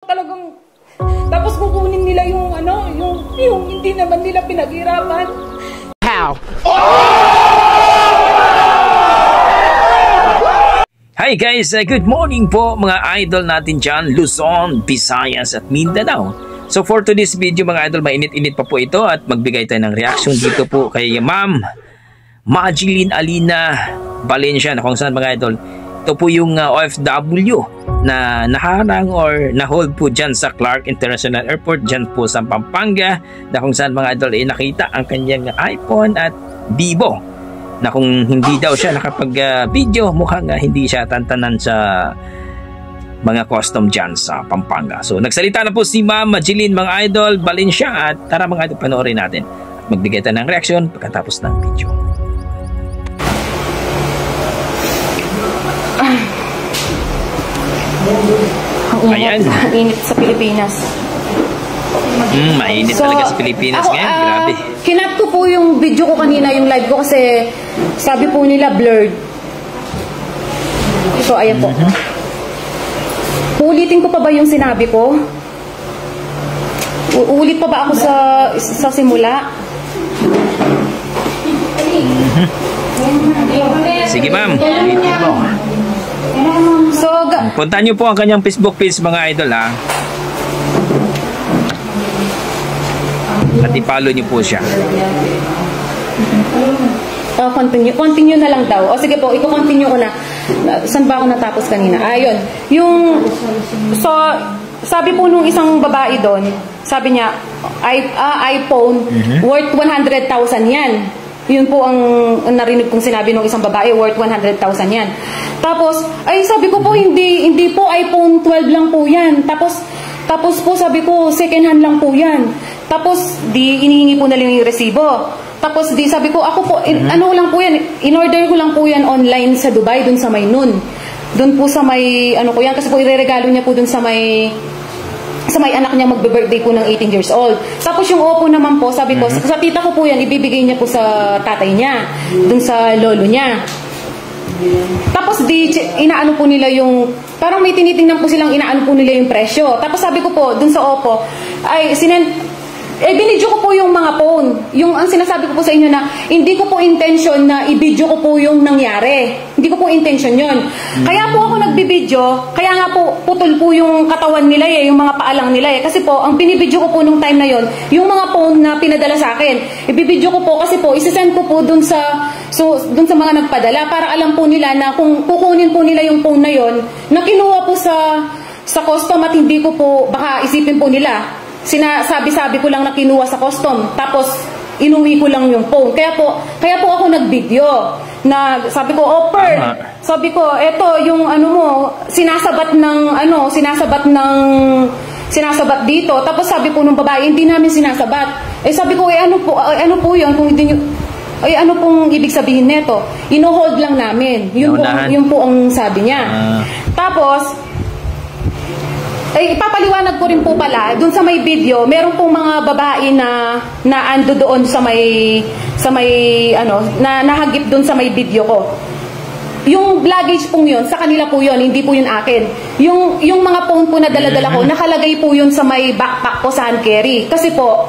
Talagang tapos kukunin nila yung yung hindi naman nila pinaghirapan. How? Hi guys, good morning po mga idol natin dyan, Luzon, Visayas at Mindanao. So for today's video mga idol, mainit-init pa po ito at magbigay tayo ng reaction dito po kay Ma'am Majeline Alina Valencia, na kung saan mga idol, ito po yung OFW na naharang or na-hold po dyan sa Clark International Airport dyan po sa Pampanga, na kung saan mga idol ay nakita ang kanyang iPhone at Vivo, na kung hindi daw siya nakapag-video, mukhang hindi siya tantanan sa mga custom dyan sa Pampanga. So nagsalita na po si Ma'am Majeline mga idol Valencia, at tara mga idol, panoorin natin at magbigay tayo ng reaction pagkatapos ng video. Ayan. Ang init sa Pilipinas. Mainit talaga sa Pilipinas ngayon. Grabe. Kinat ko po yung video ko kanina, yung live ko, kasi sabi po nila blurred. So ayan po. Uulitin ko pa ba yung sinabi ko? Uulit pa ba ako sa simula? Sige ma'am, ulitin mo. So, puntahan nyo po ang kanyang Facebook page mga idol ha. At i-follow nyo po siya. Continue na lang daw. O sige po, i-continue ko na. Saan ba ako natapos kanina? Ayun. Yung, so, sabi po nung isang babae doon, sabi niya, iPhone, worth 100,000 yan. Yun po ang narinig kong sinabi ng isang babae, worth 100,000 yan. Tapos, ay sabi ko po, hindi po iPhone 12 lang po yan. Tapos po sabi ko, second hand lang po yan. Tapos, di inihingi po na lang yung resibo. Tapos, di sabi ko, ako po, ano lang po yan, in-order ko lang po yan online sa Dubai, dun sa may Noon. Dun po sa may, ano ko yan, kasi po ireregalo niya po dun sa may anak niya, magbe-birthday po ng 18 years old. Tapos yung Oppo naman po, sabi ko, sa tita ko po yan, ibibigay niya po sa tatay niya, dun sa lolo niya. Tapos inaano po nila yung, parang may tinitingnan po silang inaano po nila yung presyo. Tapos sabi ko po, dun sa Oppo, ay binidyo ko po yung mga phone. Yung ang sinasabi ko po sa inyo na hindi ko po intention na i-video ko po yung nangyari. Hindi ko po intention yon. Kaya po ako nagbibidyo, kaya nga po putol po yung katawan nila yung mga paalang nila Kasi po, ang binibidyo ko po nung time na yon, yung mga phone na pinadala sa akin. Ibibidyo ko po kasi po, isisend ko po dun sa mga nagpadala para alam po nila na kung kukunin po nila yung phone na yon, na kinuha po sa custom at hindi ko po, baka isipin po nila, sinasabi ko lang na kinuha sa custom, tapos inuwi ko lang yung phone. Kaya po ako nag-video na sabi ko, offer. Sabi ko, eto yung sinasabat dito. Tapos sabi po nung babae, hindi namin sinasabat. Sabi ko, ano po yun kung hindi nyo, ano pong ibig sabihin nito? Ino-hold lang namin. Yun po ang sabi niya. Tapos ipapaliwanag ko rin po pala, dun sa may video, meron pong mga babae na ando doon sa may na nahagip dun sa may video ko. Yung luggage pong yun, sa kanila po yun, hindi po yun akin. Yung mga phone po na dala-dala ko, nakalagay po yun sa may backpack ko sa hand carry. Kasi po,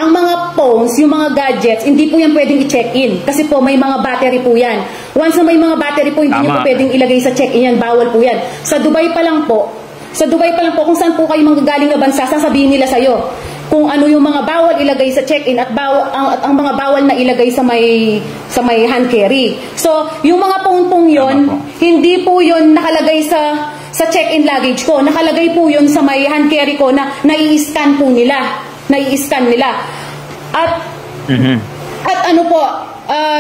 ang mga phones, yung mga gadgets, hindi po yan pwedeng i-check-in. Kasi po, may mga battery po yan. Once na may mga battery po, hindi nyo po pwedeng ilagay sa check-in yan. Bawal po yan. Sa Dubai pa lang po, kung saan po kayo manggagaling na bansa, sasabihin nila sa'yo kung ano yung mga bawal ilagay sa check-in at ang mga bawal na ilagay sa may hand carry. So, yung mga phone yun, hindi po yun nakalagay sa check-in luggage ko. Nakalagay po yun sa may hand carry ko na nai-scan po nila. At ano po,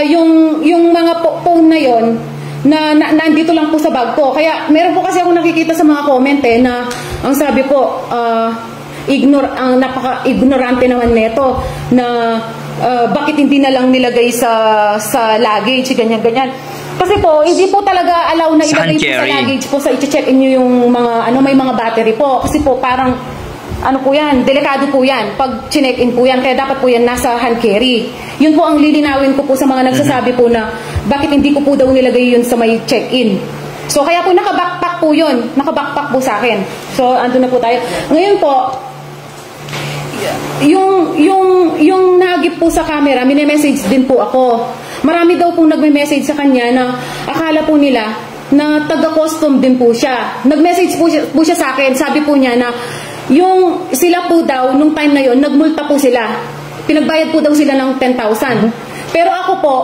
yung mga phone na yun, na nandito lang po sa bag ko. Kaya meron po kasi ako nakikita sa mga comment na ang sabi po, ang napaka-ignorante naman nito na bakit hindi na lang nilagay sa luggage, ganyan-ganyan. Kasi po, hindi po talaga allow na ilagay po sa luggage po, sa i-check-in nyo yung mga, may mga battery po. Kasi po, parang ano po yan, delikado po yan pag chinek-in po yan, kaya dapat po yan nasa hand carry. Yun po ang lilinawin ko po sa mga nagsasabi po na bakit hindi ko po daw nilagay yun sa may check-in. So kaya po naka-backpack po yun. Naka-backpack po sa akin. So, andun na po tayo. Ngayon po, yung nagip po sa camera, mini-message din po ako. Marami daw pong nagme-message sa kanya na akala po nila na taga-custom din po siya. Nag-message po siya sa akin. Sabi po niya na yung sila po daw, nung time na yon, nagmulta po sila. Pinagbayad po daw sila ng 10,000. Pero ako po,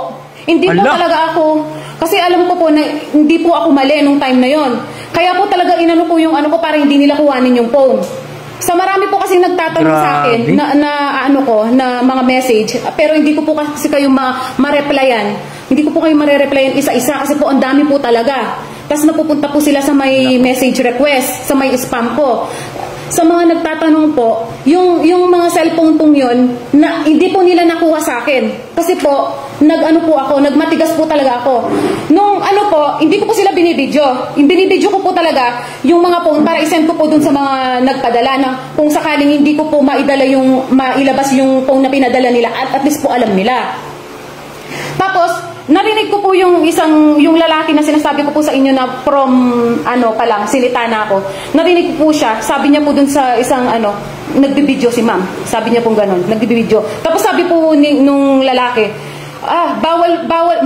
hindi po talaga ako, kasi alam ko po na hindi po ako mali nung time na yon. Kaya po talaga inano po yung ano ko para hindi nila kuhanin yung phone. Sa marami po kasi nagtatanong sa akin na mga message, pero hindi ko po kasi kayo ma-replyan. Hindi ko po kayo ma-replyan isa-isa kasi po ang dami po talaga. Tapos napupunta po sila sa may message request, sa may spam ko. Sa mga nagtatanong po, yung mga cellphone pong yun, na hindi po nila nakuha sa akin. Kasi po, nagmatigas po talaga ako. Nung hindi ko po sila binibidyo. Yung binibidyo ko po talaga, yung mga phone, para isend ko po dun sa mga nagpadala na kung sakaling hindi ko po mailabas yung phone na pinadala nila, at least po alam nila. Tapos, narinig ko po yung lalaki na sinasabi ko po sa inyo na from, silita na ako. Narinig ko po siya, sabi niya po dun sa isang, nagbibidyo si ma'am. Sabi niya po gano'n, nagbibidyo. Tapos sabi po nung lalaki,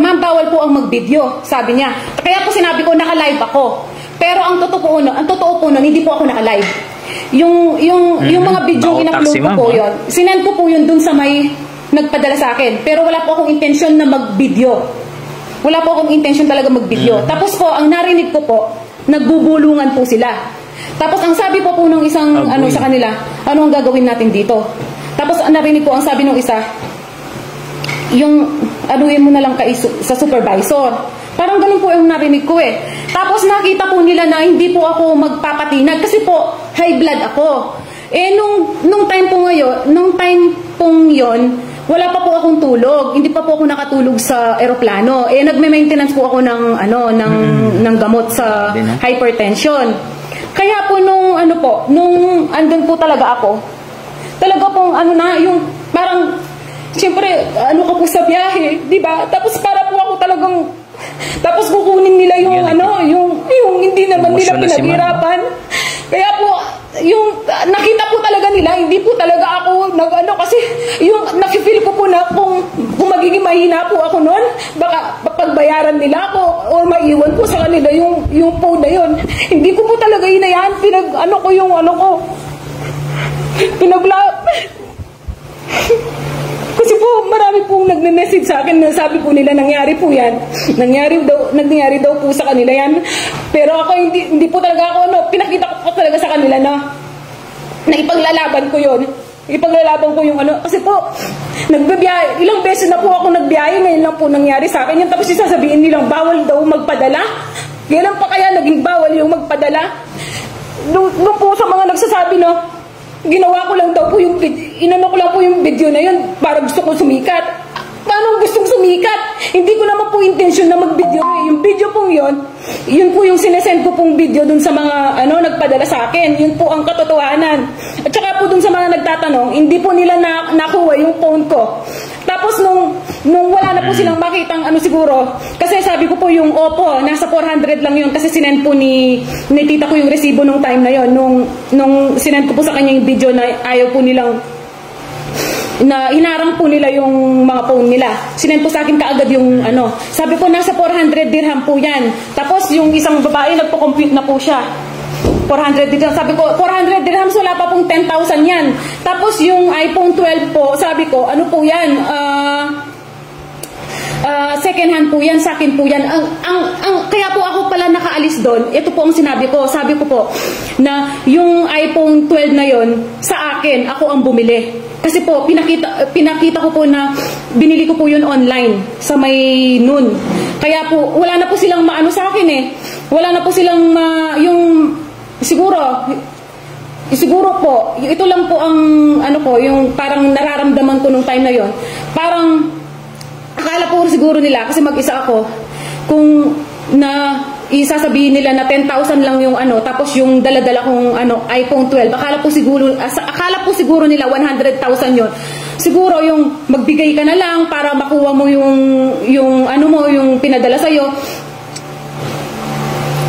ma'am, bawal po ang magbidyo, sabi niya. Kaya po sinabi ko, naka-live ako. Pero ang totoo po nun, hindi po ako naka-live. Yung mga video in-upload ko po yun, sinend ko po yun dun sa may nagpadala sa akin. Pero wala po akong intensyon na mag-video. Wala po akong intensyon talaga mag-video. Tapos po, ang narinig ko po, nagbubulungan po sila. Tapos ang sabi po nung isang sa kanila, ano ang gagawin natin dito? Tapos ang narinig ko, ang sabi nung isa, yung anuhin mo na lang sa supervisor. Parang ganun po yung narinig ko eh. Tapos nakita po nila na hindi po ako magpapatinag kasi po high blood ako. Eh nung time pong yon, wala pa po akong tulog. Hindi pa po ako nakatulog sa eroplano. Eh nagme-maintenance po ako ng gamot sa hypertension. Kaya po nung andun po talaga ako. Talaga pong yung parang siyempre ka po sa biyahe, 'di ba? Tapos para po ako talagang kukunin nila yung hindi naman nila pinaghirapan. Kaya po yung nakita po talaga nila, hindi po talaga ako kasi yung nafi-feel ko po na kung magiging mahina po ako noon, baka pagbayaran nila ako or maiwan po sa kanila yung phone na yun. Hindi ko po talaga hinayaan, kasi po marami pong nagme-message sa akin na sabi po nila nangyari po yan. Nangyari daw po sa kanila yan. Pero ako hindi po talaga ako pinakita ko po talaga sa kanila na ipaglalaban ko yun. Ipaglalaban ko yung kasi po nagbibiyahe, ilang beses na po ako nagbiyahe, ngayon lang po nangyari sa akin yan. Tapos sasabihin nilang bawal daw magpadala. Kailan pa kaya naging bawal yung magpadala? Doon po sa mga nagsasabi na ginawa ko lang daw po yung video na yun para gusto ko sumikat. Paano gustong sumikat? Hindi ko naman po intensyon na mag-video. Yung video pong yun po yung sinesend ko pong video dun sa mga nagpadala sa akin. Yun po ang katotohanan. At saka po dun sa mga nagtatanong, hindi po nila nakuha yung phone ko. Tapos nung wala na po silang makitang siguro, kasi sabi ko po yung Oppo, nasa 400 lang yun kasi sinend po ni tita ko yung resibo nung time na yun. Nung sinend ko po sa kanya yung video na ayaw po nilang na hinarang po nila yung mga phone nila. Sinend po sa akin kaagad yung sabi ko nasa 400 dirham po yan. Tapos yung isang babae nagpo-compute na po siya. 400 dirham. Sabi ko 400 dirhams, wala pa pong 10,000 yan. Tapos yung iPhone 12 po, sabi ko ano po yan? Second hand po yan, sa akin po yan. Kaya po ako pala nakaalis doon. Ito po ang sinabi ko. Sabi ko po na yung iPhone 12 na yon sa akin, ako ang bumili. Kasi po pinakita ko po na binili ko po yun online sa may noon. Kaya po wala na po silang maano sa akin eh. Wala na po silang yung siguro po ito lang po ang yung parang nararamdaman ko nung time na yon. Parang akala po siguro nila kasi mag-isa ako kung na isasabihin nila na 10,000 lang yung tapos yung dala-dala kong iPhone 12, akala po siguro nila 100,000 yon. Siguro yung magbigay ka na lang para makuha mo yung pinadala sa iyo.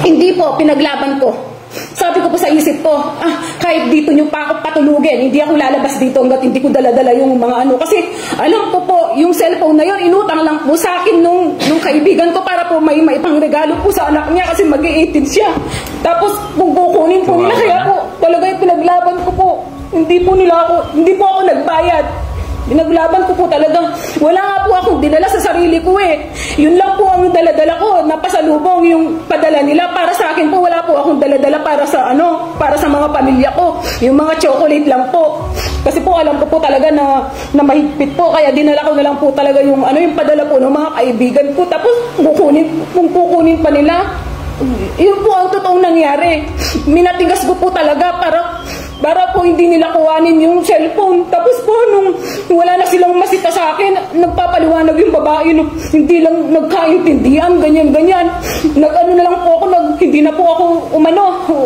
Hindi po, pinaglaban ko. Sabi ko po sa isip ko, kahit dito nyo pa ako patulugin, hindi ako lalabas dito hanggat hindi ko dala-dala yung mga ano. Kasi alam ko po, yung cellphone na yun, inutang lang po sa akin nung kaibigan ko para po may pangregalo po sa anak niya kasi mag-18 siya. Tapos kung kukunin po nila, kaya po talaga yung pinaglaban ko po. Hindi po ako nagbayad. Pinaglaban ko po talagang, wala nga po akong dinala sa sarili ko eh. Yun lang po ang dala-dala ko, napasalubong yung padala nila. Para sa akin po, wala po akong dala-dala para sa mga pamilya ko. Yung mga chocolate lang po. Kasi po alam ko po talaga na mahigpit po, kaya dinala ko na lang po talaga yung padala po ng mga kaibigan ko. Tapos kung kukunin pa nila, yun po ang totoong nangyari. Minatigas ko po talaga para po hindi nila kuhanin yung cellphone. Tapos po nung wala na silang masita sa akin, nagpapaliwanag yung babae, hindi lang nagkaintindihan, ganyan-ganyan. Nag-ano na lang po ako, hindi na po ako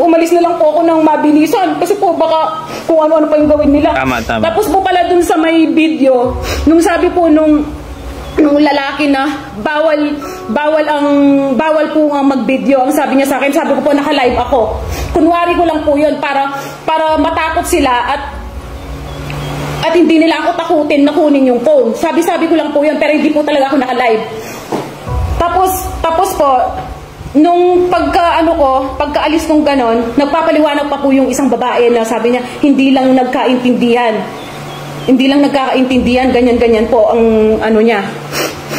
umalis na lang po ako ng mabilisan. Kasi po baka kung ano-ano pa yung gawin nila. Tama. Tapos po pala dun sa may video, nung sabi po nung lalaki na bawal po ang mag-video. Ang sabi niya sa akin, sabi ko po naka-live ako. Kunwari ko lang po 'yun para matakot sila at hindi nila ako takutin na kunin yung phone. Sabi ko lang po 'yun, pero hindi po talaga ako naka-live. Tapos po nung pagkaalis kong ganon, nagpapaliwanag pa po yung isang babae na sabi niya, hindi lang nagkakaintindihan, ganyan-ganyan po ang ano niya.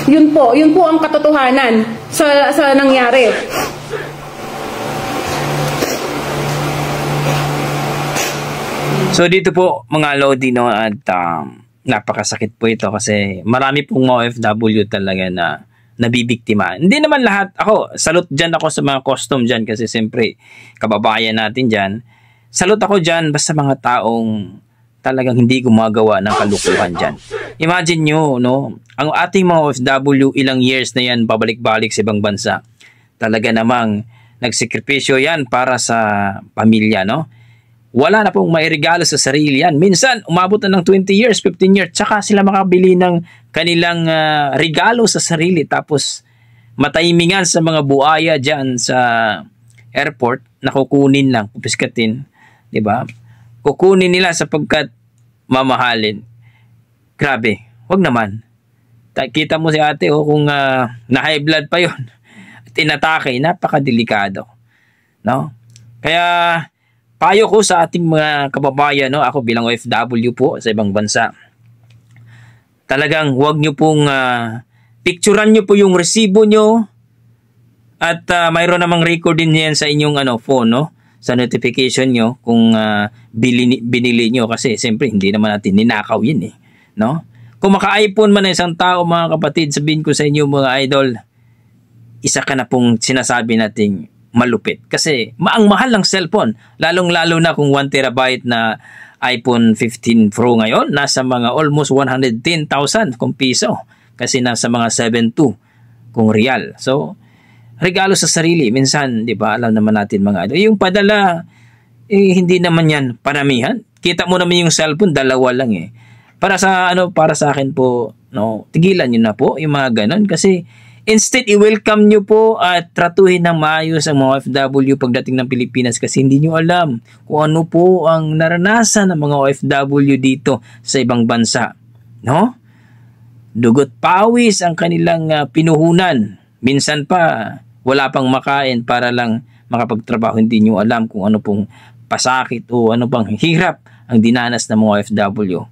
Yun po ang katotohanan sa nangyari. So dito po mga Lodi, no, at napakasakit po ito kasi marami pong OFW talaga na nabibiktima. Hindi naman lahat. Ako, salute dyan ako sa mga custom dyan kasi siyempre kababayan natin dyan. Salute ako dyan basta mga taong talagang hindi gumagawa ng kalukuhan dyan. Imagine nyo, no, ang ating mga OFW, ilang years na yan pabalik-balik sa ibang bansa. Talaga namang nagsekripisyo yan para sa pamilya, no? Wala na pong mairegalo sa sarili yan. Minsan, umabot na ng 20 years, 15 years, tsaka sila makabili ng kanilang regalo sa sarili. Tapos, matimingan sa mga buaya dyan sa airport na kukunin lang, kupiskatin, di ba? Kukunin nila sapagkat mamahalin. Grabe, wag naman. Kita mo si ate, kung na-high blood pa yon, tinatake, napakadelikado. No? Kaya, payo ko sa ating mga kababayan, no? Ako bilang OFW po sa ibang bansa, talagang wag nyo pong picturean nyo po yung resibo nyo at mayroon namang record din yan sa inyong phone, no? Sa notification nyo kung binili nyo kasi siyempre hindi naman natin ninakaw yun no? Kung maka-iPhone man na isang tao mga kapatid, sabihin ko sa inyo mga idol, isa ka na pong sinasabi nating malupit kasi ang mahal ng cellphone, lalong-lalo na kung 1 terabyte na iPhone 15 Pro ngayon, nasa mga almost 110,000 kung piso kasi nasa mga 7.2 kung real. So regalo sa sarili, minsan, di ba, alam naman natin mga idol, yung padala, hindi naman yan paramihan. Kita mo naman yung cellphone, dalawa lang Para sa akin po, no, tigilan nyo na po yung mga ganon kasi instead, i-welcome nyo po at tratuhin ng maayos ang mga OFW pagdating ng Pilipinas kasi hindi nyo alam kung ano po ang naranasan ng mga OFW dito sa ibang bansa. No? Dugot pawis ang kanilang pinuhunan. Minsan pa, wala pang makain para lang makapagtrabaho. Hindi nyo alam kung ano pong pasakit o ano pang hirap ang dinanas ng mga OFW.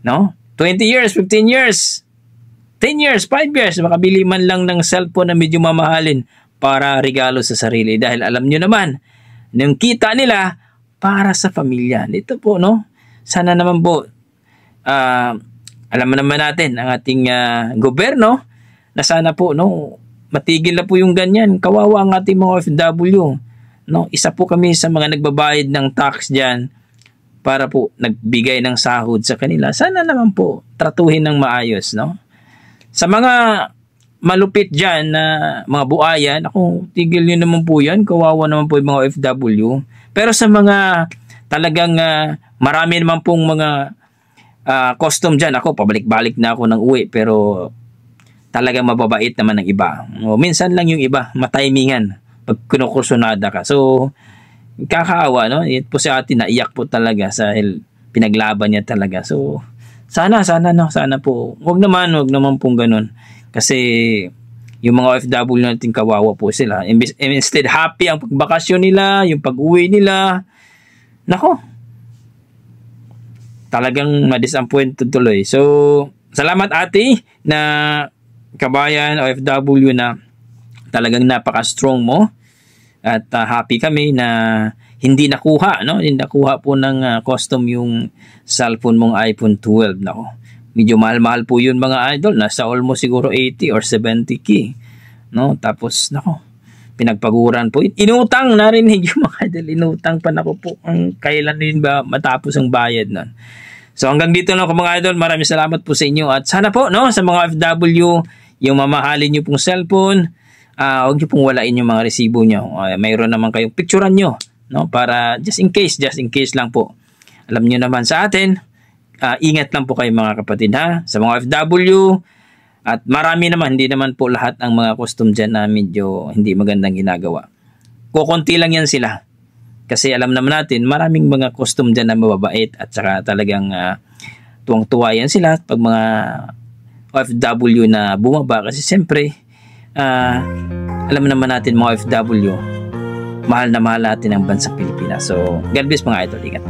No? 20 years, 15 years, 10 years, 5 years, makabili man lang ng cellphone na medyo mamahalin para regalo sa sarili. Dahil alam nyo naman, yung kita nila para sa pamilya. Ito po, no? Sana naman po, alam naman natin, ang ating gobyerno, na sana po, no, matigil na po yung ganyan. Kawawa ang ating mga OFW. No? Isa po kami sa mga nagbabayad ng tax dyan para po nagbigay ng sahod sa kanila. Sana naman po, tratuhin ng maayos, no? Sa mga malupit dyan na mga buayan, ako, tigil nyo naman po yan. Kawawa naman po yung mga OFW. Pero sa mga talagang marami naman pong mga custom dyan, ako, pabalik-balik na ako ng uwi. Pero talagang mababait naman ng iba. O, minsan lang yung iba, matimingan. pag kinukursunada ka. So, kakaawa, no? Ito po si ate, naiyak po talaga sa pinaglaban niya talaga. So, sana po. Wag naman pong ganun. Kasi, yung mga OFW natin kawawa po sila. Instead, happy ang pagbakasyon nila, yung pag-uwi nila. Nako, talagang ma-disappoint tuloy. So, salamat ate na kabayan OFW na talagang napaka-strong mo. At happy kami na hindi nakuha, no? Hindi nakuha po ng custom yung cellphone mong iPhone 12. Nako, medyo mahal-mahal po yun mga idol. Nasa almost siguro 80 or 70K. No? Tapos, nako, pinagpaguran po. Inutang, narinig yung mga idol. Inutang pa nako po. Kailan din ba matapos ang bayad nun? So, hanggang dito na mga idol. Maraming salamat po sa inyo. At sana po, no, sa mga OFW, yung mamahalin nyo pong cellphone, huwag nyo pong walain yung mga resibo nyo. Mayroon naman kayong picturean nyo, no? Para just in case lang po. Alam nyo naman sa atin, ingat lang po kayo mga kapatid, ha? Sa mga OFW, at marami naman, hindi naman po lahat ang mga custom dyan na medyo hindi magandang ginagawa. Kukunti lang yan sila. Kasi alam naman natin, maraming mga custom dyan na mababait at saka talagang tuwang-tuwa yan sila pag mga OFW na bumaba. Kasi siyempre, alam naman natin mga OFW, mahal na mahal natin ang bansang Pilipinas. So, God bless mga idol. Ingat.